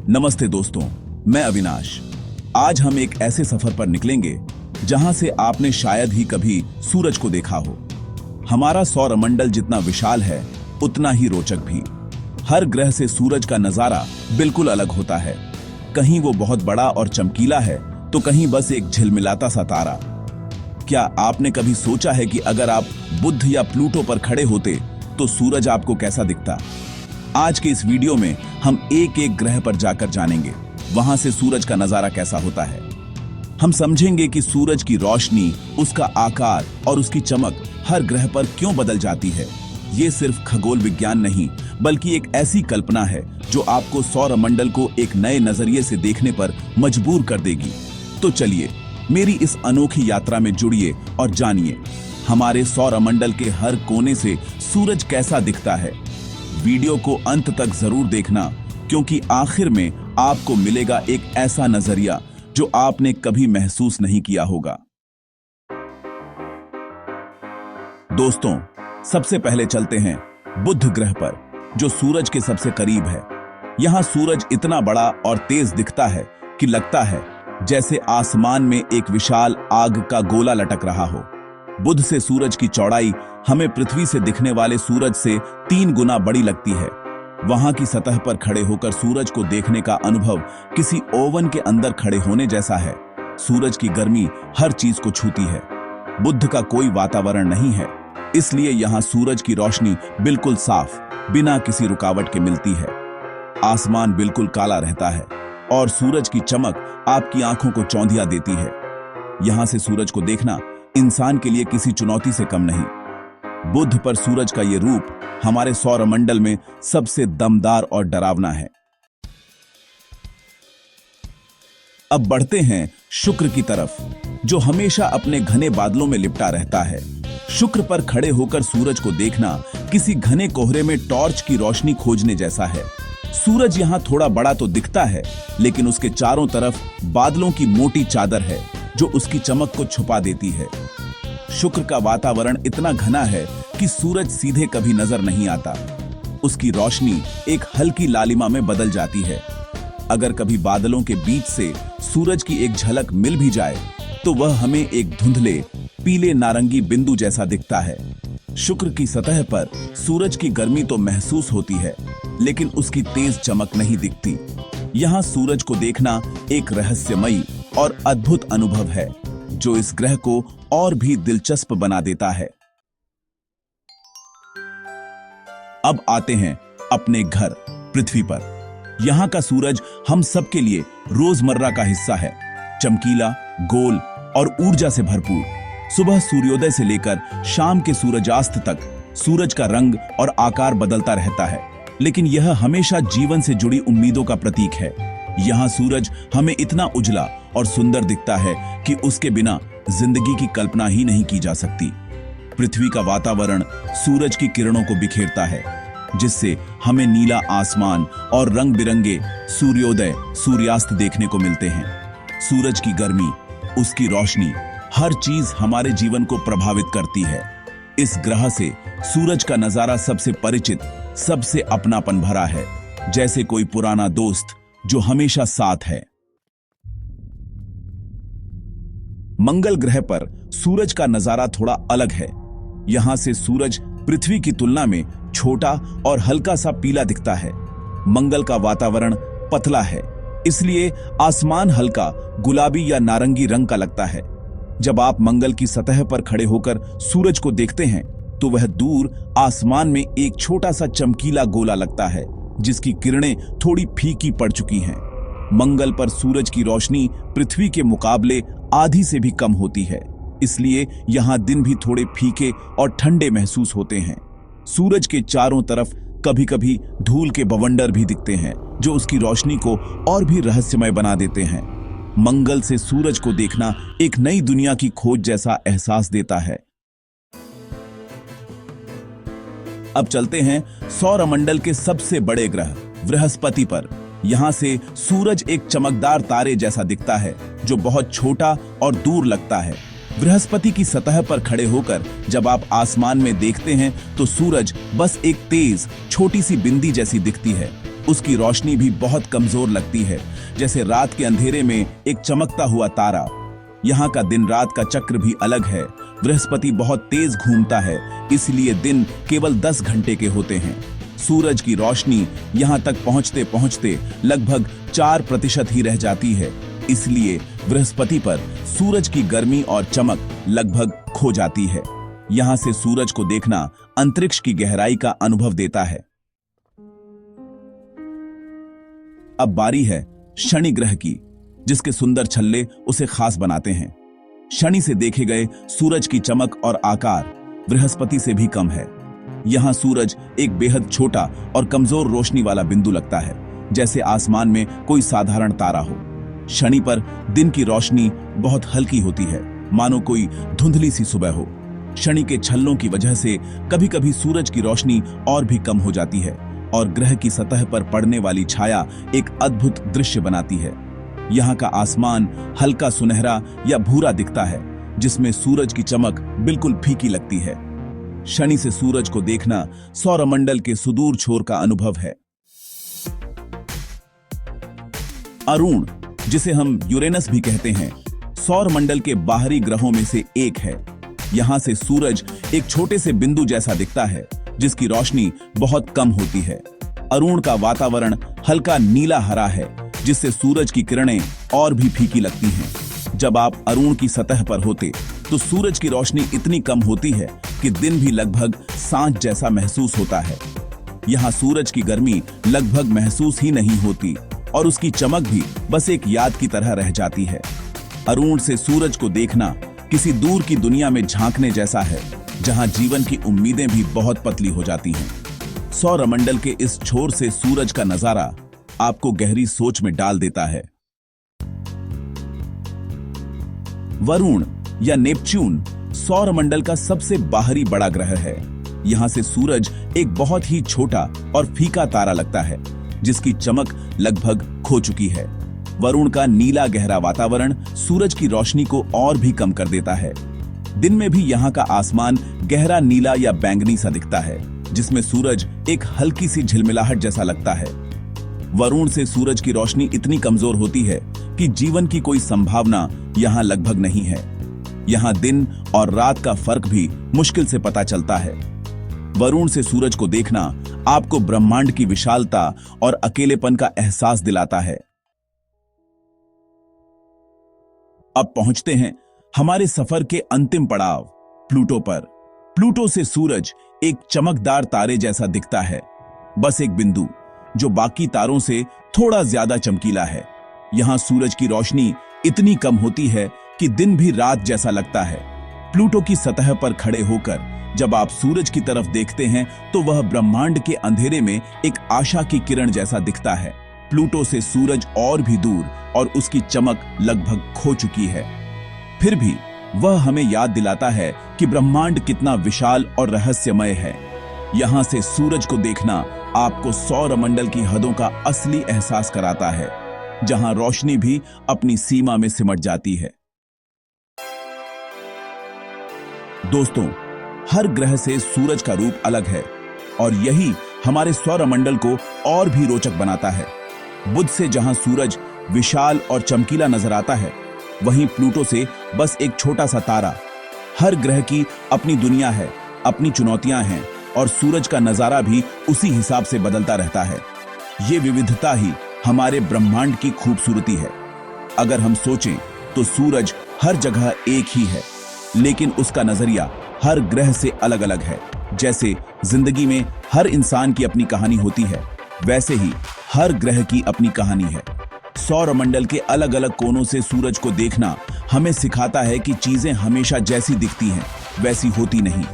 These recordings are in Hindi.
नमस्ते दोस्तों, मैं अविनाश। आज हम एक ऐसे सफर पर निकलेंगे जहां से आपने शायद ही कभी सूरज को देखा हो। हमारा सौरमंडल जितना विशाल है उतना ही रोचक भी। हर ग्रह से सूरज का नजारा बिल्कुल अलग होता है। कहीं वो बहुत बड़ा और चमकीला है तो कहीं बस एक झिलमिलाता सा तारा। क्या आपने कभी सोचा है कि अगर आप बुध या प्लूटो पर खड़े होते तो सूरज आपको कैसा दिखता? आज के इस वीडियो में हम एक एक ग्रह पर जाकर जानेंगे वहां से सूरज का नजारा कैसा होता है। हम समझेंगे कि सूरज की रोशनी, उसका आकार और उसकी चमक हर ग्रह पर क्यों बदल जाती है। ये सिर्फ खगोल विज्ञान नहीं बल्कि एक ऐसी कल्पना है जो आपको सौरमंडल को एक नए नजरिए से देखने पर मजबूर कर देगी। तो चलिए मेरी इस अनोखी यात्रा में जुड़िए और जानिए हमारे सौरमंडल के हर कोने से सूरज कैसा दिखता है। वीडियो को अंत तक जरूर देखना क्योंकि आखिर में आपको मिलेगा एक ऐसा नजरिया जो आपने कभी महसूस नहीं किया होगा। दोस्तों, सबसे पहले चलते हैं बुध ग्रह पर जो सूरज के सबसे करीब है। यहां सूरज इतना बड़ा और तेज दिखता है कि लगता है जैसे आसमान में एक विशाल आग का गोला लटक रहा हो। बुध से सूरज की चौड़ाई हमें पृथ्वी से दिखने वाले सूरज से 3 गुना बड़ी लगती है। वहां की सतह पर खड़े होकर सूरज को देखने का अनुभव किसी ओवन के अंदर खड़े होने जैसा है। सूरज की गर्मी हर चीज को छूती है। बुध का कोई वातावरण नहीं है, इसलिए यहां सूरज की रोशनी बिल्कुल साफ, बिना किसी रुकावट के मिलती है। आसमान बिल्कुल काला रहता है और सूरज की चमक आपकी आंखों को चौंधिया देती है। यहां से सूरज को देखना इंसान के लिए किसी चुनौती से कम नहीं। बुध पर सूरज का यह रूप हमारे सौरमंडल में सबसे दमदार और डरावना है। अब बढ़ते हैं शुक्र की तरफ, जो हमेशा अपने घने बादलों में लिपटा रहता है। शुक्र पर खड़े होकर सूरज को देखना किसी घने कोहरे में टॉर्च की रोशनी खोजने जैसा है। सूरज यहां थोड़ा बड़ा तो दिखता है, लेकिन उसके चारों तरफ बादलों की मोटी चादर है जो उसकी चमक को छुपा देती है। शुक्र का वातावरण इतना घना है कि सूरज सीधे कभी नजर नहीं आता। उसकी रोशनी एक हल्की लालिमा में बदल जाती है। अगर कभी बादलों के बीच से सूरज की एक झलक मिल भी जाए तो वह हमें एक धुंधले पीले नारंगी बिंदु जैसा दिखता है। शुक्र की सतह पर सूरज की गर्मी तो महसूस होती है, लेकिन उसकी तेज चमक नहीं दिखती। यहां सूरज को देखना एक रहस्यमयी और अद्भुत अनुभव है जो इस ग्रह को और भी दिलचस्प बना देता है। अब आते हैं अपने घर पृथ्वी पर। यहां का सूरज हम सबके लिए रोजमर्रा का हिस्सा है। चमकीला, गोल और ऊर्जा से भरपूर। सुबह सूर्योदय से लेकर शाम के सूरजास्त तक सूरज का रंग और आकार बदलता रहता है, लेकिन यह हमेशा जीवन से जुड़ी उम्मीदों का प्रतीक है। यहां सूरज हमें इतना उजला और सुंदर दिखता है कि उसके बिना जिंदगी की कल्पना ही नहीं की जा सकती। पृथ्वी का वातावरण सूरज की किरणों को बिखेरता है, जिससे हमें नीला आसमान और रंग बिरंगे सूर्योदय सूर्यास्त देखने को मिलते हैं। सूरज की गर्मी, उसकी रोशनी, हर चीज हमारे जीवन को प्रभावित करती है। इस ग्रह से सूरज का नजारा सबसे परिचित, सबसे अपनापन भरा है, जैसे कोई पुराना दोस्त जो हमेशा साथ है। मंगल ग्रह पर सूरज का नजारा थोड़ा अलग है। यहां से सूरज पृथ्वी की तुलना में छोटा और हल्का सा पीला दिखता है। मंगल का वातावरण पतला है, इसलिए आसमान हल्का गुलाबी या नारंगी रंग का लगता है। जब आप मंगल की सतह पर खड़े होकर सूरज को देखते हैं तो वह दूर आसमान में एक छोटा सा चमकीला गोला लगता है, जिसकी किरणें थोड़ी फीकी पड़ चुकी हैं। मंगल पर सूरज की रोशनी पृथ्वी के मुकाबले आधी से भी कम होती है, इसलिए यहां दिन भी थोड़े फीके और ठंडे महसूस होते हैं। सूरज के चारों तरफ कभी कभी धूल के बवंडर भी दिखते हैं जो उसकी रोशनी को और भी रहस्यमय बना देते हैं। मंगल से सूरज को देखना एक नई दुनिया की खोज जैसा एहसास देता है। अब चलते हैं सौरमंडल के सबसे बड़े ग्रह बृहस्पति पर। यहां से सूरज एक चमकदार तारे जैसा दिखता है जो बहुत छोटा और दूर लगता है। बृहस्पति की सतह पर खड़े होकर जब आप आसमान में देखते हैं तो सूरज बस एक तेज छोटी सी बिंदी जैसी दिखती है, उसकी रोशनी भी बहुत कमजोर लगती है, जैसे रात के अंधेरे में एक चमकता हुआ तारा। यहाँ का दिन रात का चक्र भी अलग है। बृहस्पति बहुत तेज घूमता है, इसलिए दिन केवल 10 घंटे के होते हैं। सूरज की रोशनी यहाँ तक पहुँचते पहुँचते लगभग 4% ही रह जाती है, इसलिए बृहस्पति पर सूरज की गर्मी और चमक लगभग खो जाती है। यहाँ से सूरज को देखना अंतरिक्ष की गहराई का अनुभव देता है। अब बारी है शनि ग्रह की, जिसके सुंदर छल्ले उसे खास बनाते हैं। शनि से देखे गए सूरज की चमक और आकार बृहस्पति से भी कम है। यहाँ सूरज एक बेहद छोटा और कमजोर रोशनी वाला बिंदु लगता है, जैसे आसमान में कोई साधारण तारा हो। शनि पर दिन की रोशनी बहुत हल्की होती है, मानो कोई धुंधली सी सुबह हो। शनि के छल्लों की वजह से कभी कभी सूरज की रोशनी और भी कम हो जाती है और ग्रह की सतह पर पड़ने वाली छाया एक अद्भुत दृश्य बनाती है। यहाँ का आसमान हल्का सुनहरा या भूरा दिखता है, जिसमें सूरज की चमक बिल्कुल फीकी लगती है। शनि से सूरज को देखना सौरमंडल के सुदूर छोर का अनुभव है। अरुण, जिसे हम यूरेनस भी कहते हैं, सौरमंडल के बाहरी ग्रहों में से एक है। यहाँ से सूरज एक छोटे से बिंदु जैसा दिखता है, जिसकी रोशनी बहुत कम होती है। अरुण का वातावरण हल्का नीला हरा है, जिससे सूरज की किरणें और भी फीकी लगती हैं। जब आप अरुण की सतह पर होते तो सूरज की रोशनी इतनी कम होती है कि दिन भी लगभग सांझ जैसा महसूस होता है। यहाँ सूरज की गर्मी लगभग महसूस ही नहीं होती और उसकी चमक भी बस एक याद की तरह रह जाती है। अरुण से सूरज को देखना किसी दूर की दुनिया में झांकने जैसा है, जहां जीवन की उम्मीदें भी बहुत पतली हो जाती हैं। सौरमंडल के इस छोर से सूरज का नजारा आपको गहरी सोच में डाल देता है। वरुण या नेपच्यून सौरमंडल का सबसे बाहरी बड़ा ग्रह है। यहां से सूरज एक बहुत ही छोटा और फीका तारा लगता है, जिसकी चमक लगभग खो चुकी है। वरुण का नीला गहरा वातावरण सूरज की रोशनी को और भी कम कर देता है। दिन में भी यहाँ का आसमान गहरा नीला या बैंगनी सा दिखता है, जिसमें सूरज एक हल्की सी झिलमिलाहट जैसा लगता है। वरुण से सूरज की रोशनी इतनी कमजोर होती है कि जीवन की कोई संभावना यहाँ लगभग नहीं है। यहाँ दिन और रात का फर्क भी मुश्किल से पता चलता है। वरुण से सूरज को देखना आपको ब्रह्मांड की विशालता और अकेलेपन का एहसास दिलाता है। अब पहुंचते हैं हमारे सफर के अंतिम पड़ाव प्लूटो पर। प्लूटो से सूरज एक चमकदार तारे जैसा दिखता है, बस एक बिंदु जो बाकी तारों से थोड़ा ज्यादा चमकीला है। यहाँ सूरज की रोशनी इतनी कम होती है कि दिन भी रात जैसा लगता है। प्लूटो की सतह पर खड़े होकर जब आप सूरज की तरफ देखते हैं तो वह ब्रह्मांड के अंधेरे में एक आशा की किरण जैसा दिखता है। प्लूटो से सूरज और भी दूर और उसकी चमक लगभग खो चुकी है। फिर भी वह हमें याद दिलाता है कि ब्रह्मांड कितना विशाल और रहस्यमय है। यहाँ से सूरज को देखना आपको सौरमंडल की हदों का असली एहसास कराता है, जहां रोशनी भी अपनी सीमा में सिमट जाती है। दोस्तों, हर ग्रह से सूरज का रूप अलग है और यही हमारे सौरमंडल को और भी रोचक बनाता है। बुध से जहां सूरज विशाल और चमकीला नजर आता है, वहीं प्लूटो से बस एक छोटा सा तारा। हर ग्रह की अपनी दुनिया है, अपनी चुनौतियां हैं और सूरज का नजारा भी उसी हिसाब से बदलता रहता है। ये विविधता ही हमारे ब्रह्मांड की खूबसूरती है। अगर हम सोचें तो सूरज हर जगह एक ही है, लेकिन उसका नजरिया हर ग्रह से अलग अलग है। जैसे जिंदगी में हर इंसान की अपनी कहानी होती है, वैसे ही हर ग्रह की अपनी कहानी है। सौरमंडल के अलग अलग कोनों से सूरज को देखना हमें सिखाता है कि चीजें हमेशा जैसी दिखती हैं वैसी होती नहीं।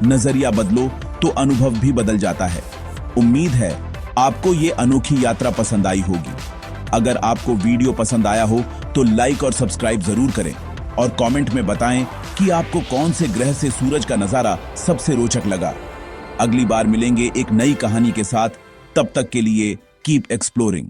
नजरिया बदलो तो अनुभव भी बदल जाता है। उम्मीद है आपको ये अनोखी यात्रा पसंद आई होगी। अगर आपको वीडियो पसंद आया हो तो लाइक और सब्सक्राइब जरूर करें और कमेंट में बताएं कि आपको कौन से ग्रह से सूरज का नजारा सबसे रोचक लगा। अगली बार मिलेंगे एक नई कहानी के साथ। तब तक के लिए कीप एक्सप्लोरिंग।